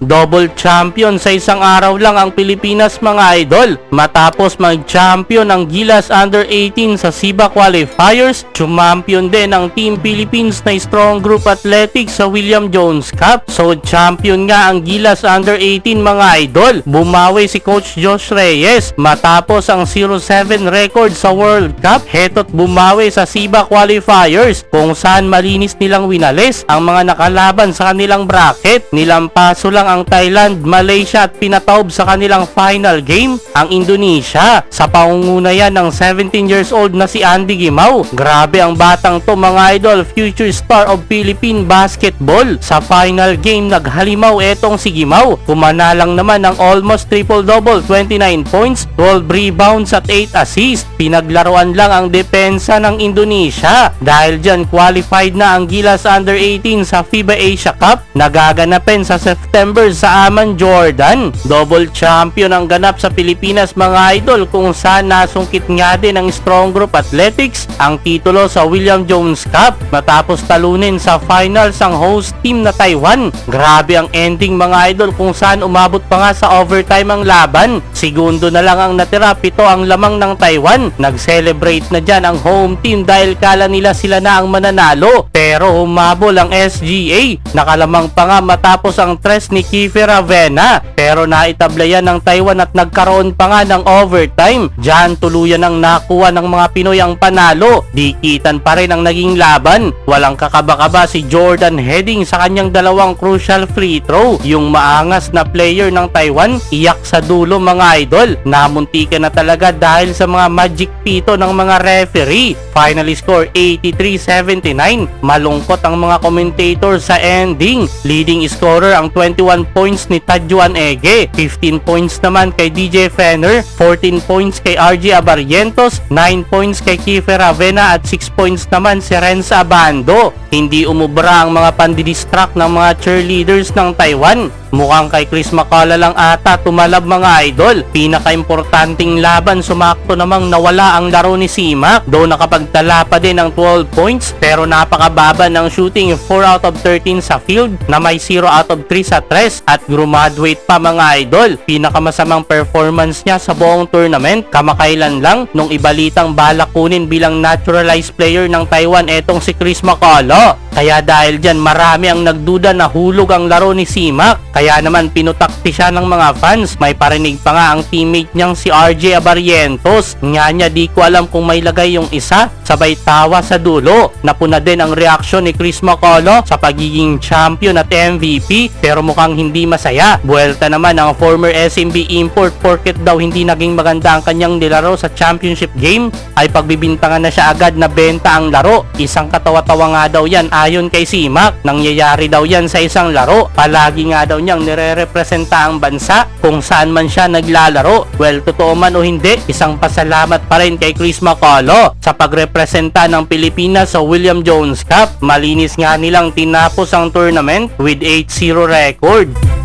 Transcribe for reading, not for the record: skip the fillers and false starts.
Double champion sa isang araw lang ang Pilipinas mga idol. Matapos mag-champion ang Gilas Under-18 sa SIBA qualifiers, champion din ang Team Philippines na Strong Group Athletics sa William Jones Cup. So champion nga ang Gilas Under-18 mga idol. Bumawi si Coach Josh Reyes matapos ang 0-7 record sa World Cup. Heto't bumawi sa SIBA qualifiers kung saan malinis nilang winalis ang mga nakalaban sa kanilang bracket. Nilampaso lang ang Thailand, Malaysia at pinataob sa kanilang final game ang Indonesia sa pangungunayan ng 17 years old na si Andy Gimao. Grabe ang batang to mga idol, future star of Philippine basketball. Sa final game naghalimaw etong si Gimao. Kumanalang naman ng almost triple-double, 29 points, 12 rebounds at 8 assists. Pinaglaruan lang ang depensa ng Indonesia. Dahil dyan qualified na ang Gilas Under-18 sa FIBA Asia Cup na gaganapin sa September sa Amman, Jordan. Double champion ang ganap sa Pilipinas mga idol kung saan nasungkit nga din ng Strong Group Athletics ang titulo sa William Jones Cup matapos talunin sa finals ang host team na Taiwan. Grabe ang ending mga idol kung saan umabot pa nga sa overtime ang laban. Segundo na lang ang natira, 7 ang lamang ng Taiwan. Nag-celebrate na dyan ang home team dahil kala nila sila na ang mananalo. Pero humabol ang SGA. Nakalamang pa nga matapos ang tres ni Kiefer Ravena, pero naitablayan ng Taiwan at nagkaroon pa nga ng overtime. Diyan tuluyan ang nakuha ng mga Pinoy ang panalo. Dikitan pa rin ang naging laban. Walang kakaba-kaba si Jordan heading sa kanyang dalawang crucial free throw. Yung maangas na player ng Taiwan, iyak sa dulo mga idol. Namuntikan na talaga dahil sa mga magic pito ng mga referee. Final score 83-79. Malungkot ang mga commentator sa ending. Leading scorer ang 21 points ni Tadjuan Ege, 15 points naman kay DJ Fenner, 14 points kay RJ Abarrientos, 9 points kay Kiefer Ravena at 6 points naman si Renza Abando. Hindi umubra ang mga pandidistract ng mga cheerleaders ng Taiwan. Mukhang kay Chris Macala lang ata tumalab mga idol. Pinaka-importanting laban, sumakto namang nawala ang laro ni Simak. Though nakapagtala pa din ng 12 points pero napakababa ng shooting, 4 out of 13 sa field na may 0 out of 3 sa tres at graduate pa mga idol. Pinakamasamang performance niya sa buong tournament. Kamakailan lang nung ibalitang balak kunin bilang naturalized player ng Taiwan etong si Chris Macala. Kaya dahil dyan marami ang nagduda na hulog ang laro ni Simak. Kaya naman pinutakti siya ng mga fans. May parinig pa nga ang teammate niyang si RJ Abarrientos. Nga niya di ko alam kung may lagay yung isa. Sabay tawa sa dulo. Napuna din ang reaksyon ni Chris Macala sa pagiging champion at MVP. Pero mukhang hindi masaya. Buwelta naman ang former SMB import porket daw hindi naging maganda ang kanyang nilaro sa championship game ay pagbibintangan na siya agad na benta ang laro. Isang katawa-tawa nga daw yan ayon kay Simak. Nangyayari daw yan sa isang laro. Palagi nga daw niyang nire-representa ang bansa kung saan man siya naglalaro. Well, totoo man o hindi, isang pasalamat pa rin kay Chris Macala sa pagrepresenta ng Pilipinas sa William Jones Cup. Malinis nga nilang tinapos ang tournament with 8-0 record.